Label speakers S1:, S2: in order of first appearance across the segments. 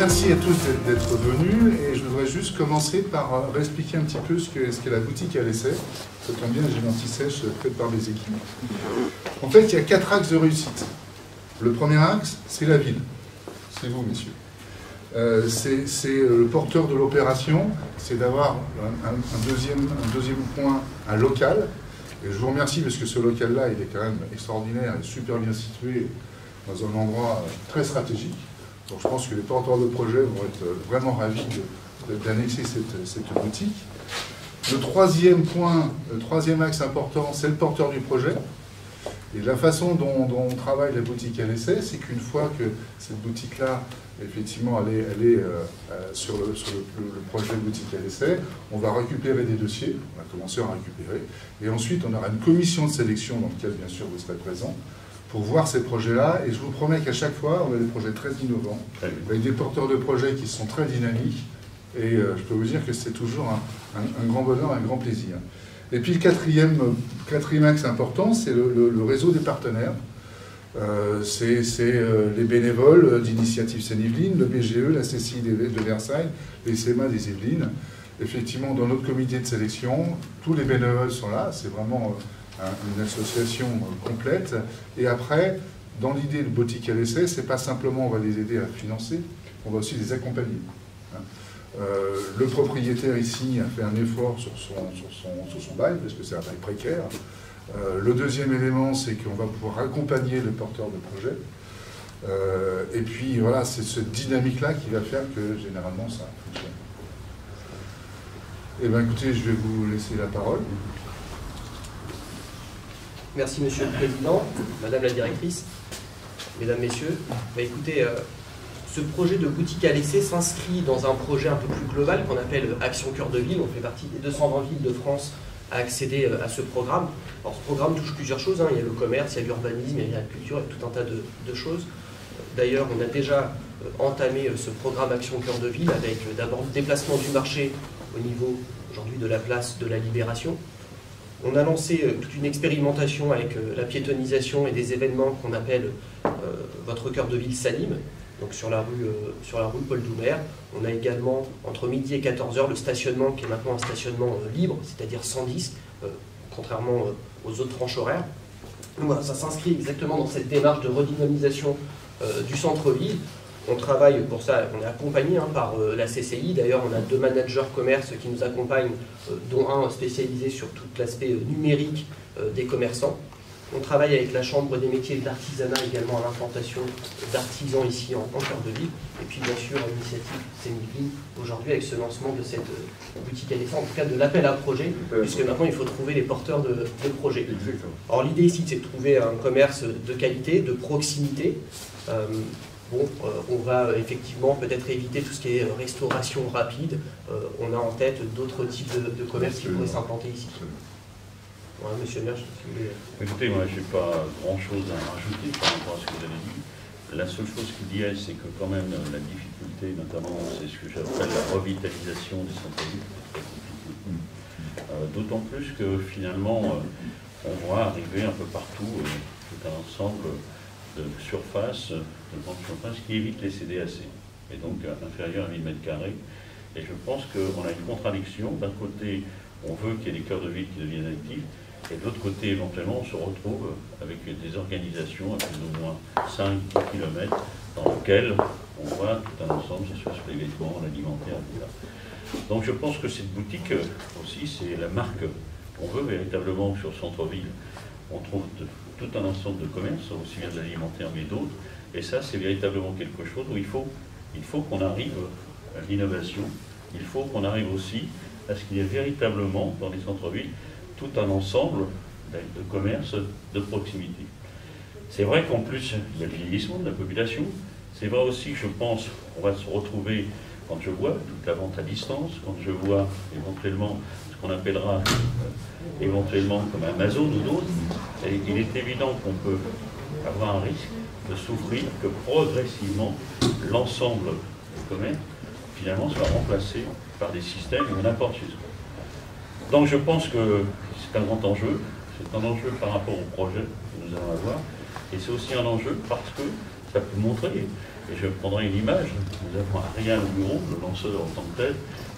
S1: merci à tous d'être venus et je voudrais juste commencer par réexpliquer un petit peu ce qu'est la boutique à l'essai. Ça tombe bien, j'ai une anti-sèche faite par mes équipes. En fait, il y a 4 axes de réussite. Le premier axe, c'est la ville. C'est vous, messieurs. C'est le porteur de l'opération, c'est d'avoir un deuxième point, un local. Et je vous remercie parce que ce local-là, il est quand même extraordinaire et super bien situé dans un endroit très stratégique. Donc je pense que les porteurs de projet vont être vraiment ravis d'annexer cette boutique. Le troisième axe important, c'est le porteur du projet. Et la façon dont on travaille la boutique à l'essai, c'est qu'une fois que cette boutique-là, effectivement, elle est sur le projet boutique à l'essai, on va récupérer des dossiers, on va commencer à en récupérer, et ensuite on aura une commission de sélection dans laquelle, bien sûr, vous serez présents, pour voir ces projets-là, et je vous promets qu'à chaque fois, on a des projets très innovants, avec des porteurs de projets qui sont très dynamiques, et je peux vous dire que c'est toujours un grand bonheur, un grand plaisir. Et puis le quatrième axe important, c'est le réseau des partenaires. C'est les bénévoles d'Initiative Seine-Yvelines, le BGE, la CCI de Versailles, les CMA des Yvelines. Effectivement, dans notre comité de sélection, tous les bénévoles sont là, c'est vraiment une association complète. Et après, dans l'idée de boutique à l'essai, c'est pas simplement on va les aider à financer, on va aussi les accompagner. Le propriétaire ici a fait un effort sur son bail, parce que c'est un bail précaire. Le deuxième élément, c'est qu'on va pouvoir accompagner le porteur de projet. Et puis voilà, c'est cette dynamique-là qui va faire que généralement ça fonctionne. Eh bien écoutez, je vais vous laisser la parole.
S2: Merci Monsieur le Président, Madame la Directrice, Mesdames, Messieurs. Écoutez, ce projet de boutique à l'essai s'inscrit dans un projet un peu plus global qu'on appelle Action Cœur de Ville. On fait partie des 220 villes de France à accéder à ce programme. Alors ce programme touche plusieurs choses, hein. Il y a le commerce, il y a l'urbanisme, il y a la culture, il y a tout un tas de choses. D'ailleurs, on a déjà entamé ce programme Action Cœur de Ville avec d'abord le déplacement du marché au niveau aujourd'hui de la place de la Libération. On a lancé toute une expérimentation avec la piétonisation et des événements qu'on appelle Votre cœur de ville s'anime, donc sur la rue Paul Doumer. On a également, entre midi et 14h, le stationnement qui est maintenant un stationnement libre, c'est-à-dire sans disque, contrairement aux autres tranches horaires. Donc voilà, ça s'inscrit exactement dans cette démarche de redynamisation du centre-ville. On travaille pour ça, on est accompagné par la CCI. D'ailleurs, on a 2 managers commerce qui nous accompagnent, dont un spécialisé sur tout l'aspect numérique des commerçants. On travaille avec la Chambre des métiers et de l'artisanat également à l'implantation d'artisans ici en cœur de ville. Et puis bien sûr, l'initiative Seine-Yvelines aujourd'hui avec ce lancement de cette boutique à l'essai, en tout cas de l'appel à projet, puisque maintenant il faut trouver les porteurs de projets. Alors l'idée ici, c'est de trouver un commerce de qualité, de proximité. On va effectivement peut-être éviter tout ce qui est restauration rapide. On a en tête d'autres types de commerces qui pourraient s'implanter ici. Ouais, monsieur le maire, si vous voulez.
S3: Écoutez, moi, je n'ai pas grand-chose à rajouter par rapport à ce que vous avez dit. La seule chose qu'il y a, c'est que quand même la difficulté, notamment, c'est ce que j'appelle la revitalisation des centres-villes. D'autant plus que finalement, on voit arriver un peu partout tout un ensemble de surfaces, de grandes surfaces qui évitent les CDAC, et donc inférieurs à 1000 m². Et je pense qu'on a une contradiction. D'un côté, on veut qu'il y ait des cœurs de ville qui deviennent actifs, et de l'autre côté, éventuellement, on se retrouve avec des organisations à plus ou moins 5-10 km dans lesquelles on voit tout un ensemble, que ce soit sur les vêtements, l'alimentaire, etc. Donc je pense que cette boutique aussi, c'est la marque qu'on veut véritablement sur le centre-ville. On trouve tout un ensemble de commerces, aussi bien de l'alimentaire mais d'autres, et ça c'est véritablement quelque chose où il faut qu'on arrive à l'innovation, il faut qu'on arrive aussi à ce qu'il y ait véritablement dans les centres-villes tout un ensemble de commerces de proximité. C'est vrai qu'en plus il y a le vieillissement de la population, c'est vrai aussi que je pense qu'on va se retrouver, quand je vois toute la vente à distance, quand je vois éventuellement ce qu'on appellera éventuellement comme Amazon ou d'autres, il est évident qu'on peut avoir un risque de souffrir que progressivement l'ensemble du commerce finalement soit remplacé par des systèmes où on apporte chez soi. Donc je pense que c'est un grand enjeu, c'est un enjeu par rapport au projet que nous allons avoir, Et c'est aussi un enjeu parce que ça peut montrer, et je prendrai une image, nous avons Ariane au bureau, le lanceur en tant que tel,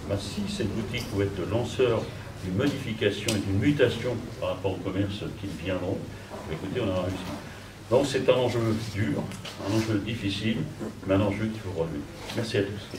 S3: ben, si cette boutique pouvait être le lanceur d'une modification et d'une mutation par rapport au commerce qui viendront, écoutez, on a réussi. Donc c'est un enjeu dur, un enjeu difficile, mais un enjeu qu'il faut relever. Merci à tous.